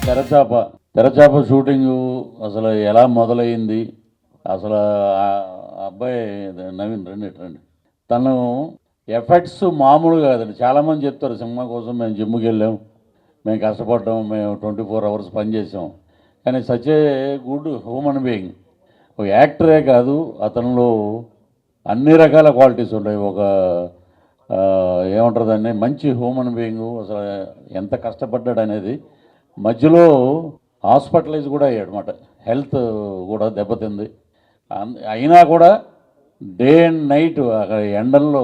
తెరచాప తెరచాప shooting అసలు ఎలా మొదలైంది, అసలు ఆ అబ్బాయి నవీన్ రండి తను ఎఫెక్ట్స్ మామూలు కాదండి. చాలామంది చెప్తారు సినిమా కోసం మేము జిమ్కి వెళ్ళాం, మేము కష్టపడ్డాం, మేము 24 hours పనిచేసాం. కానీ such a good human being, ఒక యాక్టరే కాదు, అతనిలో అన్ని రకాల క్వాలిటీస్ ఉంటాయి. ఒక ఏమంటారు దాన్ని, మంచి హ్యూమన్ బీయింగు. అసలు ఎంత కష్టపడ్డాడు అనేది. మధ్యలో హాస్పిటలైజ్ కూడా అయ్యాడు అన్నమాట, హెల్త్ కూడా దెబ్బతింది. అయినా కూడా డే అండ్ నైట్ అక్కడ ఎండల్లో,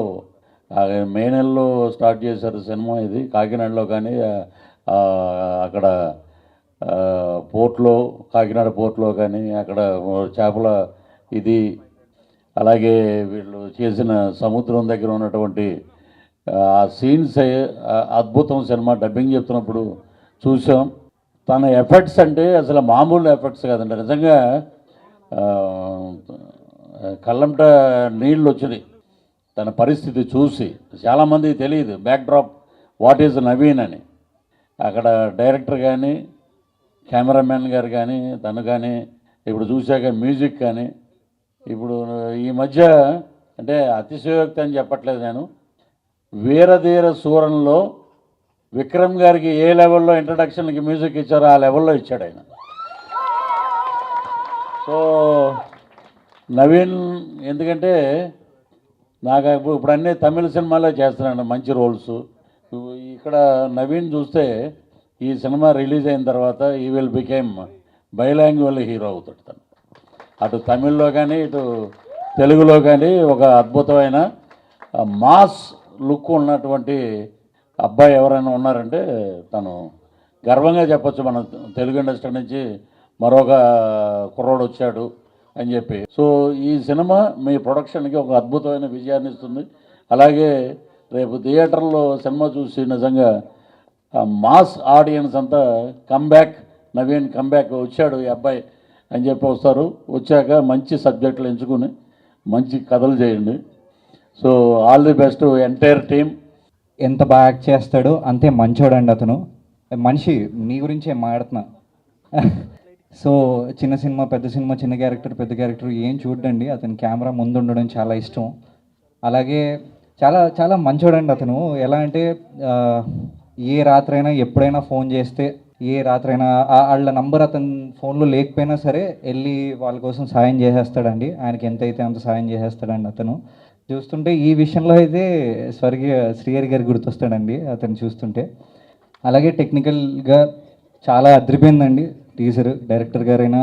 మే నెలలో స్టార్ట్ చేశారు సినిమా. ఇది కాకినాడలో కానీ అక్కడ పోర్ట్లో, కాకినాడ పోర్ట్లో కానీ అక్కడ చేపల ఇది, అలాగే వీళ్ళు చేసిన సముద్రం దగ్గర ఉన్నటువంటి ఆ సీన్స్ అద్భుతం. సినిమా డబ్బింగ్ చెప్తున్నప్పుడు చూసాం. తన ఎఫర్ట్స్ అంటే అసలు మామూలు ఎఫర్ట్స్ కాదండి. నిజంగా కళ్ళంట నీళ్ళు వచ్చినాయి తన పరిస్థితి చూసి. చాలామందికి తెలియదు బ్యాక్డ్రాప్ వాట్ ఈజ్ నవీన్ అని. అక్కడ డైరెక్టర్ కానీ, కెమెరామెన్ గారు కానీ, తను కానీ, ఇప్పుడు చూశాక మ్యూజిక్ కానీ, ఇప్పుడు ఈ మధ్య అంటే అతిశయోక్తి అని చెప్పట్లేదు నేను, వీరధీర సూరంలో విక్రమ్ గారికి ఏ లెవెల్లో ఇంట్రడక్షన్కి మ్యూజిక్ ఇచ్చారో ఆ లెవెల్లో ఇచ్చాడు ఆయన. సో నవీన్ ఎందుకంటే నాకు ఇప్పుడు అన్నీ తమిళ సినిమాలో చేస్తున్నాను మంచి రోల్స్. ఇక్కడ నవీన్ చూస్తే ఈ సినిమా రిలీజ్ అయిన తర్వాత ఈ విల్ బికేమ్ బైలాంగ్యువల్ హీరో అవుతాడు తను. అటు తమిళ్లో కానీ ఇటు తెలుగులో కానీ ఒక అద్భుతమైన మాస్ లుక్ ఉన్నటువంటి అబ్బాయి ఎవరైనా ఉన్నారంటే తను గర్వంగా చెప్పచ్చు. మన తెలుగు ఇండస్ట్రీ నుంచి మరొక కుర్రోడు వచ్చాడు అని చెప్పి. సో ఈ సినిమా మీ ప్రొడక్షన్కి ఒక అద్భుతమైన విజయాన్ని ఇస్తుంది. అలాగే రేపు థియేటర్లో సినిమా చూసి నిజంగా మాస్ ఆడియన్స్ అంతా కమ్బ్యాక్, నవీన్ కమ్బ్యాక్ వచ్చాడు ఈ అబ్బాయి అని చెప్పి వస్తారు. వచ్చాక మంచి సబ్జెక్టులు ఎంచుకుని మంచి కథలు చేయండి. So all the best entire team. ఎంత బాగా యాక్ట్ చేస్తాడో అంతే మంచోడండి అతను. మనిషి మీ గురించే మాట్లాడుతున్నా. సో చిన్న సినిమా పెద్ద సినిమా, చిన్న క్యారెక్టర్ పెద్ద క్యారెక్టర్ ఏం చూడండి, అతని కెమెరా ముందు ఉండడం చాలా ఇష్టం. అలాగే చాలా చాలా మంచోడండి అతను. ఎలా అంటే ఏ రాత్రైనా ఎప్పుడైనా ఫోన్ చేస్తే, ఏ రాత్రైనా వాళ్ళ నంబర్ అతని ఫోన్లో లేకపోయినా సరే వెళ్ళి వాళ్ళ కోసం సాయం చేసేస్తాడండి. ఆయనకి ఎంత అయితే అంత సాయం చేసేస్తాడండి అతను. చూస్తుంటే ఈ విషయంలో అయితే స్వర్గీయ శ్రీహరి గారు గుర్తొస్తాడండి అతను చూస్తుంటే. అలాగే టెక్నికల్గా చాలా అదిరిపోయిందండి టీజర్. డైరెక్టర్ గారైనా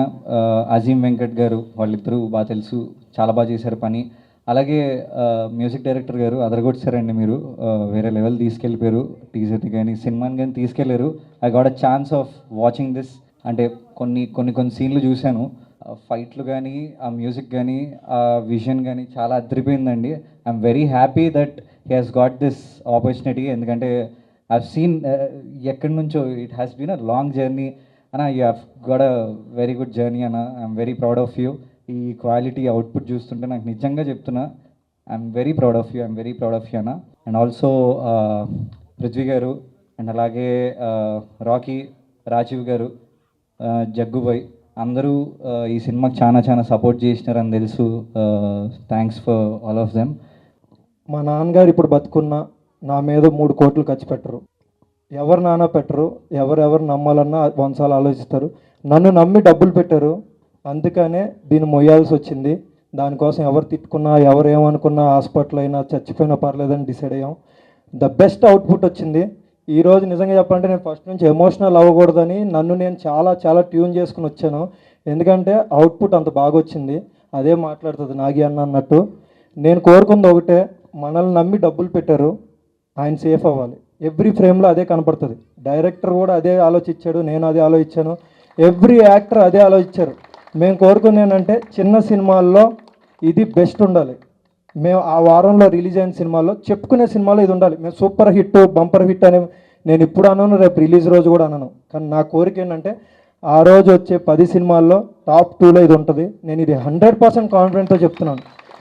అజీం వెంకట్ గారు, వాళ్ళిద్దరూ బాగా తెలుసు, చాలా బాగా చేశారు పని. అలాగే మ్యూజిక్ డైరెక్టర్ గారు అదరగొట్టారండి. మీరు వేరే లెవెల్ తీసుకెళ్ళిపోయారు. టీజర్ని కానీ సినిమాని కానీ తీసుకెళ్ళారు. I got a chance of watching this. అంటే కొన్ని సీన్లు చూశాను, ఫైట్లు కానీ, ఆ మ్యూజిక్ కానీ, ఆ విజన్ కానీ చాలా అదిరిపోయిందండి. I'm very happy that he has got this opportunity. ఎందుకంటే ఐవ్ సీన్ ఎక్కడి నుంచో it has been a long journey అన్న. You have got a very good journey అన్న. I'm very proud of you. ఈ క్వాలిటీ అవుట్పుట్ చూస్తుంటే నాకు నిజంగా చెప్తున్నా, I'm very proud of you అన్న. అండ్ ఆల్సో పృథ్వీ గారు, అండ్ అలాగే రాకీ, రాజీవ్ గారు, జగ్గుబాయ్ అందరూ ఈ సినిమాకి చాలా సపోర్ట్ చేసినారని తెలుసు. Thanks for all of them. మా నాన్నగారు ఇప్పుడు బతుకున్నా నా మీద 3 కోట్లు ఖర్చు పెట్టరు. ఎవరు నాన్న పెట్టరు. ఎవరెవరు నమ్మాలన్నా 100 సార్లు ఆలోచిస్తారు. నన్ను నమ్మి డబ్బులు పెట్టారు, అందుకనే దీన్ని మొయ్యాల్సి వచ్చింది. దానికోసం ఎవరు తిట్టుకున్నా, ఎవరు ఏమనుకున్నా, హాస్పిటల్ అయినా చచ్చిపోయినా పర్లేదని డిసైడ్ అయ్యాం. ద బెస్ట్ అవుట్పుట్ వచ్చింది. ఈరోజు నిజంగా చెప్పాలంటే నేను ఫస్ట్ నుంచి ఎమోషనల్ అవ్వకూడదని నన్ను నేను చాలా ట్యూన్ చేసుకుని వచ్చాను. ఎందుకంటే అవుట్పుట్ అంత బాగా వచ్చింది. అదే మాట్లాడుతుంది నాగి అన్న అన్నట్టు. నేను కోరుకుంది ఒకటే, మనల్ని నమ్మి డబ్బులు పెట్టారు, ఆయన సేఫ్ అవ్వాలి. ఎవ్రీ ఫ్రేమ్లో అదే కనపడుతుంది. డైరెక్టర్ కూడా అదే ఆలోచించాడు, నేను అదే ఆలోచించాను, ఎవ్రీ యాక్టర్ అదే ఆలోచించారు. మేము కోరుకునేది ఏంటంటే చిన్న సినిమాల్లో ఇది బెస్ట్ ఉండాలి. మేము ఆ వారంలో రిలీజ్ అయిన సినిమాల్లో చెప్పుకునే సినిమాలో ఇది ఉండాలి. మేము సూపర్ హిట్, బంపర్ హిట్ అని నేను ఇప్పుడు అనను, రేపు రిలీజ్ రోజు కూడా అనను. కానీ నా కోరిక ఏంటంటే ఆ రోజు వచ్చే 10 సినిమాల్లో టాప్ 2లో ఇది ఉంటుంది. నేను ఇది 100% కాన్ఫిడెంట్తో చెప్తున్నాను.